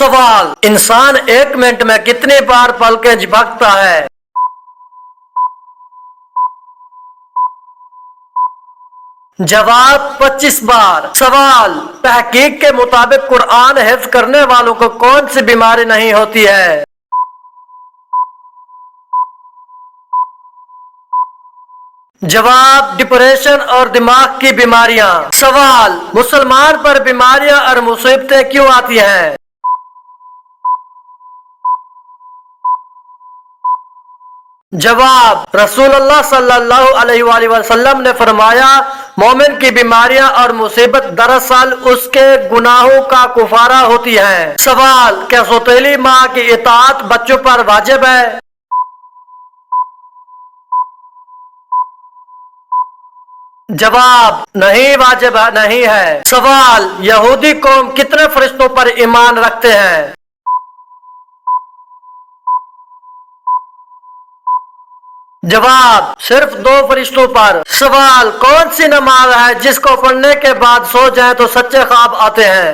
سوال: انسان 1 منٹ میں کتنی بار پلکیں جھپکتا ہے؟ جواب: 25 بار۔ سوال: تحقیق کے مطابق قرآن حفظ کرنے والوں کو کون سی بیماری نہیں ہوتی ہے؟ جواب: ڈپریشن اور دماغ کی بیماریاں۔ سوال: مسلمان پر بیماریاں اور مصیبتیں کیوں آتی ہیں؟ جواب: رسول اللہ صلی اللہ علیہ وآلہ وسلم نے فرمایا، مومن کی بیماریاں اور مصیبت دراصل اس کے گناہوں کا کفارہ ہوتی ہیں۔ سوال: کیا سوتیلی ماں کی اطاعت بچوں پر واجب ہے؟ جواب: نہیں، واجب نہیں ہے۔ سوال: یہودی قوم کتنے فرشتوں پر ایمان رکھتے ہیں؟ جواب: صرف 2 فرشتوں پر۔ سوال: کون سی نماز ہے جس کو پڑھنے کے بعد سو جائیں تو سچے خواب آتے ہیں؟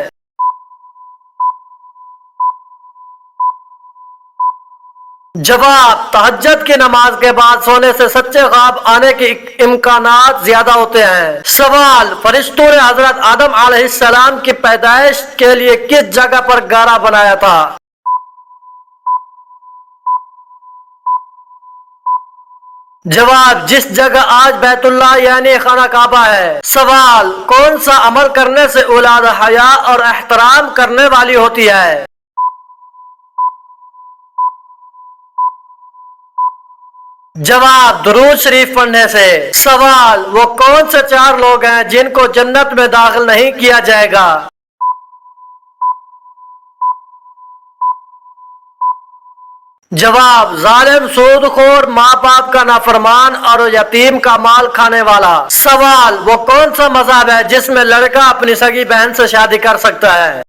جواب: تہجد کی نماز کے بعد سونے سے سچے خواب آنے کے امکانات زیادہ ہوتے ہیں۔ سوال: فرشتوں نے حضرت آدم علیہ السلام کی پیدائش کے لیے کس جگہ پر گارا بنایا تھا؟ جواب: جس جگہ آج بیت اللہ یعنی خانہ کعبہ ہے۔ سوال: کون سا عمل کرنے سے اولاد حیا اور احترام کرنے والی ہوتی ہے؟ جواب: درود شریف پڑھنے سے۔ سوال: وہ کون سے 4 لوگ ہیں جن کو جنت میں داخل نہیں کیا جائے گا؟ جواب: ظالم، سود خور، ماں باپ کا نافرمان اور یتیم کا مال کھانے والا۔ سوال: وہ کون سا مذہب ہے جس میں لڑکا اپنی سگی بہن سے شادی کر سکتا ہے؟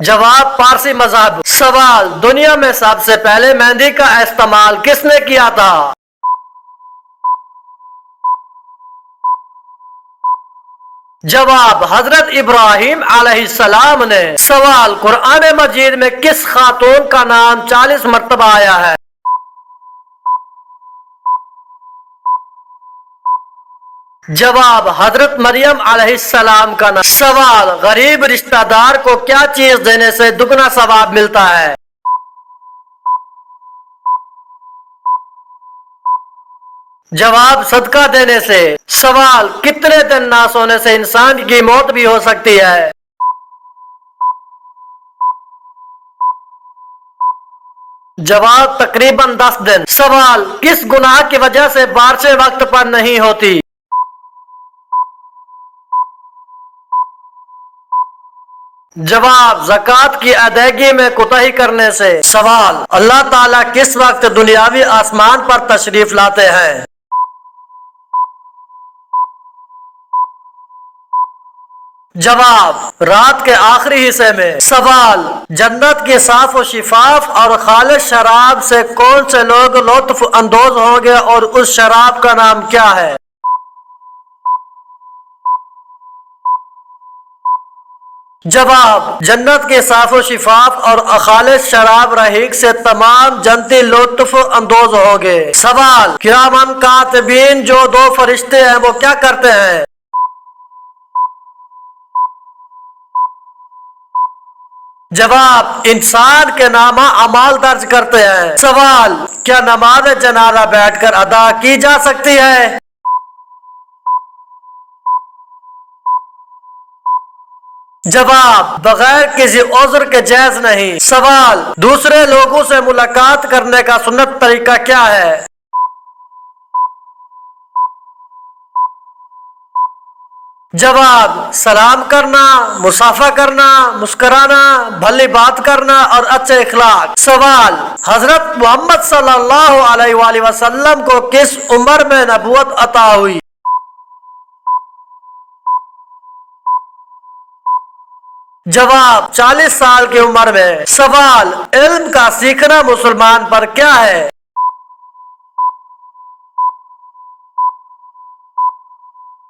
جواب: پارسی مذہب۔ سوال: دنیا میں سب سے پہلے مہندی کا استعمال کس نے کیا تھا؟ جواب: حضرت ابراہیم علیہ السلام نے۔ سوال: قرآن مجید میں کس خاتون کا نام 40 مرتبہ آیا ہے؟ جواب: حضرت مریم علیہ السلام کا نام۔ سوال: غریب رشتہ دار کو کیا چیز دینے سے دگنا ثواب ملتا ہے؟ جواب: صدقہ دینے سے۔ سوال: کتنے دن نہ سونے سے انسان کی موت بھی ہو سکتی ہے؟ جواب: تقریباً 10 دن۔ سوال: کس گناہ کی وجہ سے بارشیں وقت پر نہیں ہوتی؟ جواب: زکوٰۃ کی ادائیگی میں کوتاہی کرنے سے۔ سوال: اللہ تعالیٰ کس وقت دنیاوی آسمان پر تشریف لاتے ہیں؟ جواب: رات کے آخری حصے میں۔ سوال: جنت کی صاف و شفاف اور خالص شراب سے کون سے لوگ لطف اندوز ہوں گے اور اس شراب کا نام کیا ہے؟ جواب: جنت کے صاف و شفاف اور خالص شراب رحیق سے تمام جنتی لطف اندوز ہوں گے۔ سوال: کرامن کاتبین جو 2 فرشتے ہیں وہ کیا کرتے ہیں؟ جواب: انسان کے نامہ اعمال درج کرتے ہیں۔ سوال: کیا نماز جنازہ بیٹھ کر ادا کی جا سکتی ہے؟ جواب: بغیر کسی عذر کے جائز نہیں۔ سوال: دوسرے لوگوں سے ملاقات کرنے کا سنت طریقہ کیا ہے؟ جواب: سلام کرنا، مصافحہ کرنا، مسکرانا، بھلی بات کرنا اور اچھے اخلاق۔ سوال: حضرت محمد صلی اللہ علیہ وآلہ وسلم کو کس عمر میں نبوت عطا ہوئی؟ جواب: 40 سال کی عمر میں۔ سوال: علم کا سیکھنا مسلمان پر کیا ہے؟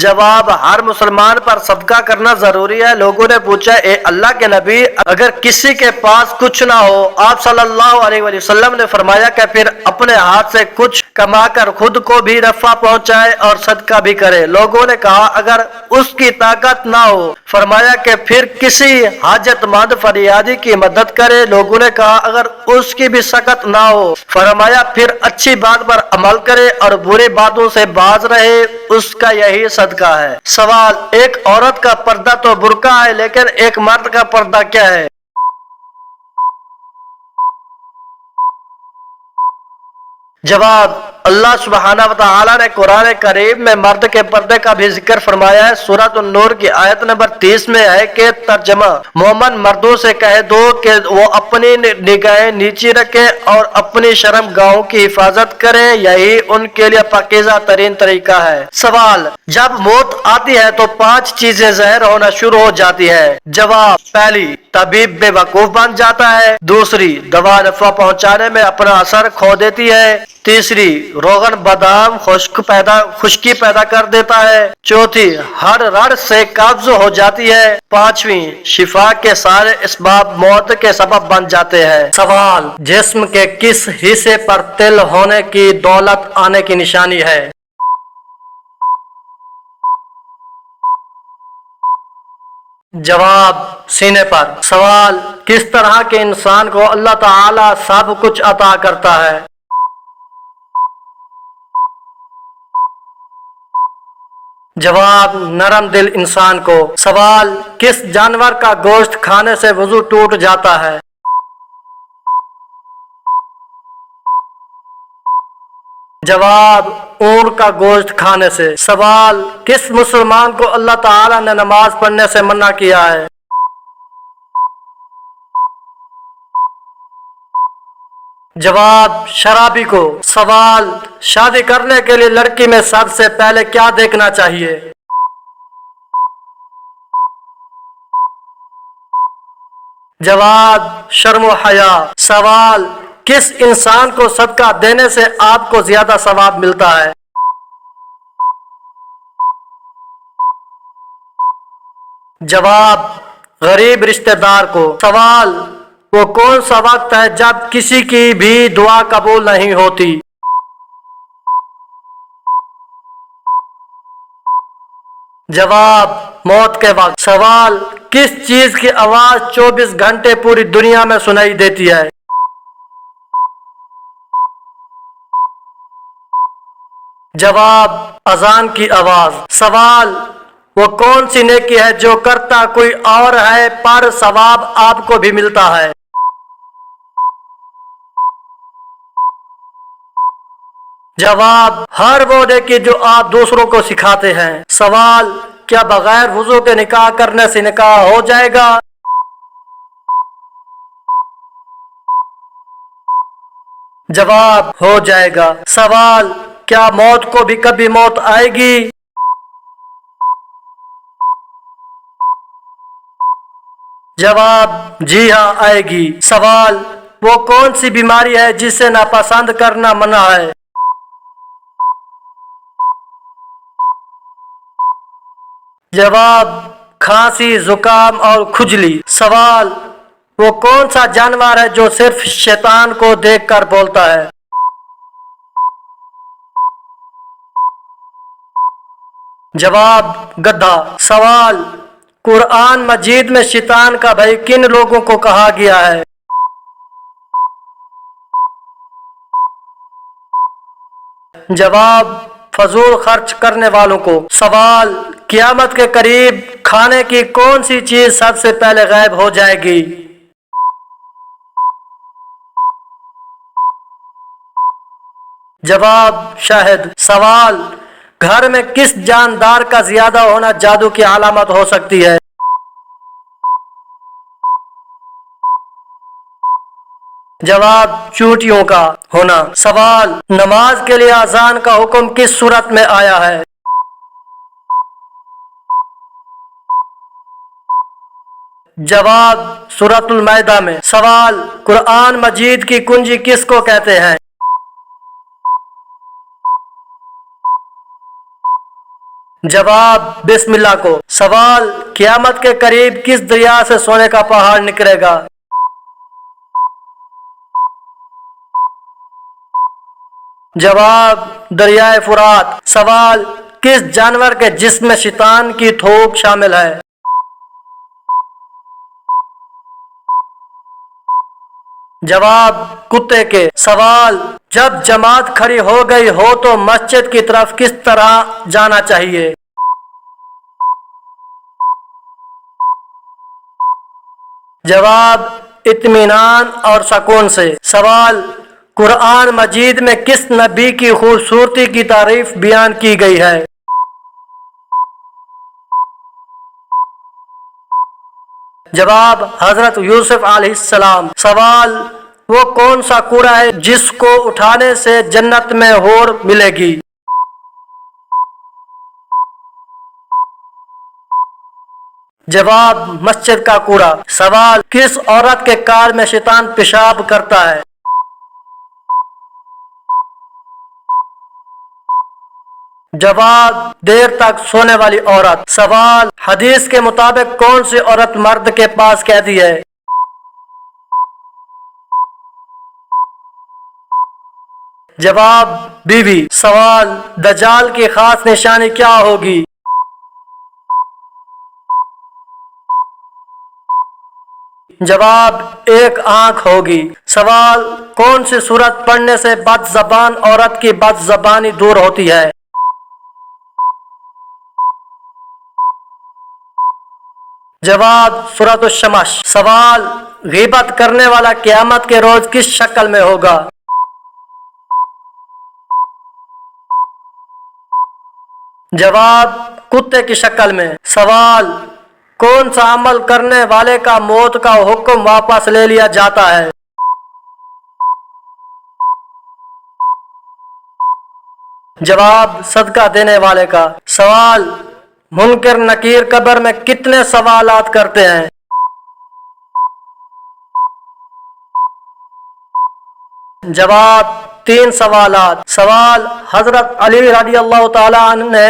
جواب: ہر مسلمان پر صدقہ کرنا ضروری ہے۔ لوگوں نے پوچھا اے اللہ کے نبی اگر کسی کے پاس کچھ نہ ہو؟ آپ صلی اللہ علیہ وآلہ وسلم نے فرمایا کہ پھر اپنے ہاتھ سے کچھ کما کر خود کو بھی نفع پہنچائے اور صدقہ بھی کرے۔ لوگوں نے کہا اگر اس کی طاقت نہ ہو؟ فرمایا کہ پھر کسی حاجت مند فریادی کی مدد کرے۔ لوگوں نے کہا اگر اس کی بھی سکت نہ ہو؟ فرمایا پھر اچھی بات پر عمل کرے اور بری باتوں سے باز رہے، اس کا یہی صدقہ ہے۔ سوال: ایک عورت کا پردہ تو برقع ہے لیکن ایک مرد کا پردہ کیا ہے؟ جواب: اللہ سبحانہ وتعالی نے قرآن کریم میں مرد کے پردے کا بھی ذکر فرمایا ہے۔ سورۃ النور کی آیت نمبر 30 میں ہے کہ ترجمہ: مومن مردوں سے کہہ دو کہ وہ اپنی نگاہیں نیچی رکھیں اور اپنی شرم گاہوں کی حفاظت کریں، یہی ان کے لیے پاکیزہ ترین طریقہ ہے۔ سوال: جب موت آتی ہے تو 5 چیزیں ظاہر ہونا شروع ہو جاتی ہے۔ جواب: پہلی، طبیب بے وقوف بن جاتا ہے۔ دوسری، دوا نفع پہنچانے میں اپنا اثر کھو دیتی ہے۔ تیسری، روغن بادام خشکی پیدا کر دیتا ہے۔ چوتھی، ہر رڑ سے قبض ہو جاتی ہے۔ پانچویں، شفا کے سارے اسباب موت کے سبب بن جاتے ہیں۔ سوال: جسم کے کس حصے پر تل ہونے کی دولت آنے کی نشانی ہے؟ جواب: سینے پر۔ سوال: کس طرح کے انسان کو اللہ تعالی سب کچھ عطا کرتا ہے؟ جواب: نرم دل انسان کو۔ سوال: کس جانور کا گوشت کھانے سے وضو ٹوٹ جاتا ہے؟ جواب: اونٹ کا گوشت کھانے سے۔ سوال: کس مسلمان کو اللہ تعالی نے نماز پڑھنے سے منع کیا ہے؟ جواب: شرابی کو۔ سوال: شادی کرنے کے لیے لڑکی میں سب سے پہلے کیا دیکھنا چاہیے؟ جواب: شرم و حیا۔ سوال: کس انسان کو صدقہ دینے سے آپ کو زیادہ ثواب ملتا ہے؟ جواب: غریب رشتہ دار کو۔ سوال: وہ کون سا وقت ہے جب کسی کی بھی دعا قبول نہیں ہوتی؟ جواب: موت کے وقت۔ سوال: کس چیز کی آواز 24 گھنٹے پوری دنیا میں سنائی دیتی ہے؟ جواب: اذان کی آواز۔ سوال: وہ کون سی نیکی ہے جو کرتا کوئی اور ہے پر ثواب آپ کو بھی ملتا ہے؟ جواب: ہر وہ نیکی جو آپ دوسروں کو سکھاتے ہیں۔ سوال: کیا بغیر وضو کے نکاح کرنے سے نکاح ہو جائے گا؟ جواب: ہو جائے گا۔ سوال: کیا موت کو بھی کبھی موت آئے گی؟ جواب: جی ہاں آئے گی۔ سوال: وہ کون سی بیماری ہے جسے ناپسند کرنا منع ہے؟ جواب: کھانسی، زکام اور کھجلی۔ سوال: وہ کون سا جانور ہے جو صرف شیطان کو دیکھ کر بولتا ہے؟ جواب: گدھا۔ سوال: قرآن مجید میں شیطان کا بھائی کن لوگوں کو کہا گیا ہے؟ جواب: فضول خرچ کرنے والوں کو۔ سوال: قیامت کے قریب کھانے کی کون سی چیز سب سے پہلے غائب ہو جائے گی؟ جواب: شہد۔ سوال: گھر میں کس جاندار کا زیادہ ہونا جادو کی علامت ہو سکتی ہے؟ جواب: چونٹیوں کا ہونا۔ سوال: نماز کے لیے اذان کا حکم کس صورت میں آیا ہے؟ جواب: سورۃ المائدہ میں۔ سوال: قرآن مجید کی کنجی کس کو کہتے ہیں؟ جواب بسم اللہ کو۔ سوال قیامت کے قریب کس دریا سے سونے کا پہاڑ نکلے گا؟ جواب دریائے فرات۔ سوال کس جانور کے جسم میں شیطان کی تھوک شامل ہے؟ جواب کتے کے۔ سوال جب جماعت کھڑی ہو گئی ہو تو مسجد کی طرف کس طرح جانا چاہیے؟ جواب اطمینان اور سکون سے۔ سوال قرآن مجید میں کس نبی کی خوبصورتی کی تعریف بیان کی گئی ہے؟ جواب حضرت یوسف علیہ السلام۔ سوال وہ کون سا کوڑا ہے جس کو اٹھانے سے جنت میں حور ملے گی؟ جواب مسجد کا کوڑا۔ سوال کس عورت کے کار میں شیطان پیشاب کرتا ہے؟ جواب دیر تک سونے والی عورت۔ سوال حدیث کے مطابق کون سی عورت مرد کے پاس قیدی ہے؟ جواب بیوی۔ سوال دجال کی خاص نشانی کیا ہوگی؟ جواب ایک آنکھ ہوگی۔ سوال کون سی سورت پڑھنے سے بد زبان عورت کی بد زبانی دور ہوتی ہے؟ جواب سورۃ الشمس۔ سوال غیبت کرنے والا قیامت کے روز کس شکل میں ہوگا؟ جواب کتے کی شکل میں۔ سوال کون سا عمل کرنے والے کا موت کا حکم واپس لے لیا جاتا ہے؟ جواب صدقہ دینے والے کا۔ سوال منکر نکیر قبر میں کتنے سوالات کرتے ہیں؟ جواب 3 سوالات۔ سوال حضرت علی رضی اللہ تعالی عنہ نے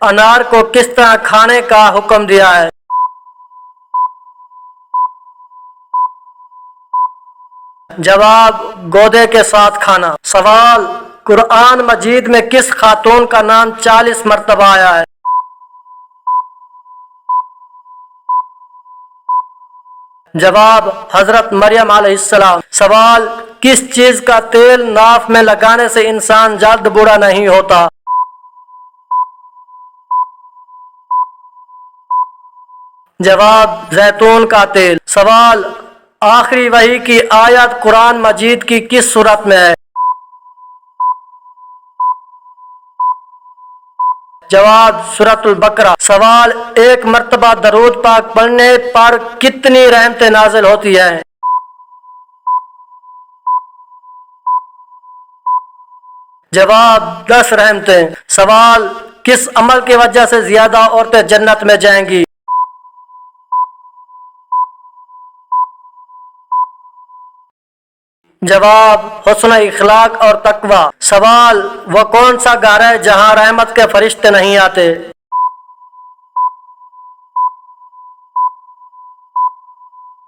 انار کو کس طرح کھانے کا حکم دیا ہے؟ جواب گودے کے ساتھ کھانا۔ سوال قرآن مجید میں کس خاتون کا نام 40 مرتبہ آیا ہے؟ جواب حضرت مریم علیہ السلام۔ سوال کس چیز کا تیل ناف میں لگانے سے انسان جلد بوڑھا نہیں ہوتا؟ جواب زیتون کا تیل۔ سوال آخری وحی کی آیت قرآن مجید کی کس سورت میں ہے؟ جواب سورۃ البقرہ۔ سوال ایک مرتبہ درود پاک پڑھنے پر کتنی رحمتیں نازل ہوتی ہیں؟ جواب 10 رحمتیں۔ سوال کس عمل کی وجہ سے زیادہ عورتیں جنت میں جائیں گی؟ جواب حسن اخلاق اور تقوی۔ سوال وہ کون سا گھر ہے جہاں رحمت کے فرشتے نہیں آتے؟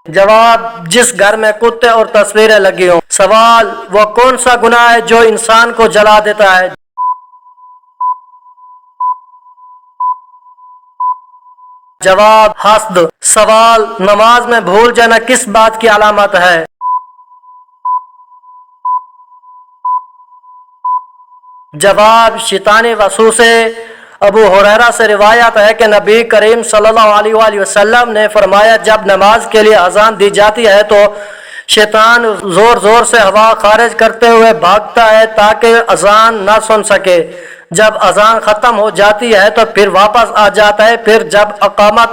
جواب جس گھر میں کتے اور تصویریں لگی ہوں۔ سوال وہ کون سا گناہ ہے جو انسان کو جلا دیتا ہے؟ جواب حسد۔ سوال نماز میں بھول جانا کس بات کی علامت ہے؟ جواب شیطانی وسوسے۔ ابو ہریرہ سے روایت ہے کہ نبی کریم صلی اللہ علیہ وآلہ وسلم نے فرمایا جب نماز کے لیے اذان دی جاتی ہے تو شیطان زور زور سے ہوا خارج کرتے ہوئے بھاگتا ہے تاکہ اذان نہ سن سکے۔ جب اذان ختم ہو جاتی ہے تو پھر واپس آ جاتا ہے، پھر جب اقامت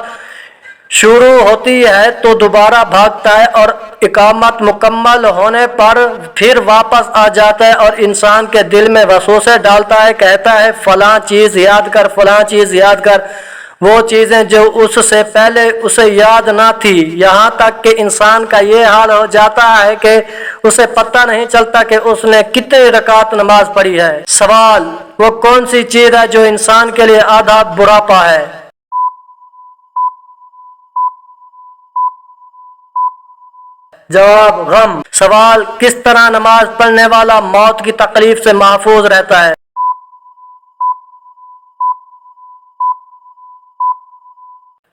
شروع ہوتی ہے تو دوبارہ بھاگتا ہے اور اقامت مکمل ہونے پر پھر واپس آ جاتا ہے اور انسان کے دل میں وسوسے ڈالتا ہے، کہتا ہے فلاں چیز یاد کر، فلاں چیز یاد کر۔ وہ چیزیں جو اس سے پہلے اسے یاد نہ تھی، یہاں تک کہ انسان کا یہ حال ہو جاتا ہے کہ اسے پتہ نہیں چلتا کہ اس نے کتنی رکعت نماز پڑھی ہے۔ سوال: وہ کون سی چیز ہے جو انسان کے لیے آدھا بڑھاپا ہے؟ جواب: غم۔ سوال: کس طرح نماز پڑھنے والا موت کی تکلیف سے محفوظ رہتا ہے؟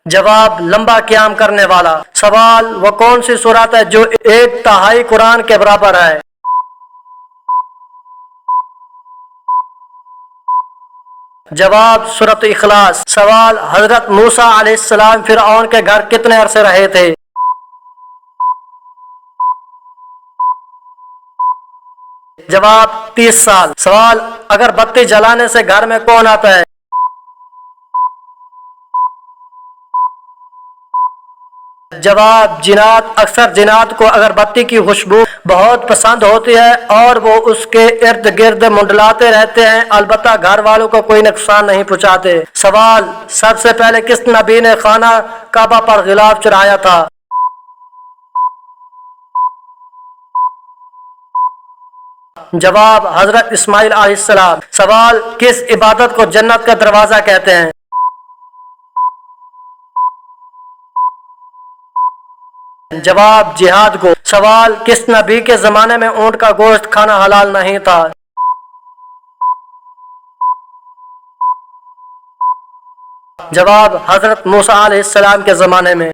جواب: لمبا قیام کرنے والا۔ سوال: وہ کون سی سورت ہے جو 1/3 قرآن کے برابر ہے؟ جواب: سورۃ اخلاص۔ سوال: حضرت موسیٰ علیہ السلام فرعون کے گھر کتنے عرصے رہے تھے؟ جواب: 30 سال۔ سوال: اگر بتی جلانے سے گھر میں کون آتا ہے؟ جواب: جنات۔ اکثر جنات کو اگربتی کی خوشبو بہت پسند ہوتی ہے اور وہ اس کے ارد گرد منڈلاتے رہتے ہیں، البتہ گھر والوں کو کوئی نقصان نہیں پہنچاتے۔ سوال: سب سے پہلے کس نبی نے خانہ کعبہ پر غلاف چڑھایا تھا؟ جواب: حضرت اسماعیل علیہ السلام۔ سوال: کس عبادت کو جنت کا دروازہ کہتے ہیں؟ جواب: جہاد کو۔ سوال: کس نبی کے زمانے میں اونٹ کا گوشت کھانا حلال نہیں تھا؟ جواب: حضرت موسیٰ علیہ السلام کے زمانے میں۔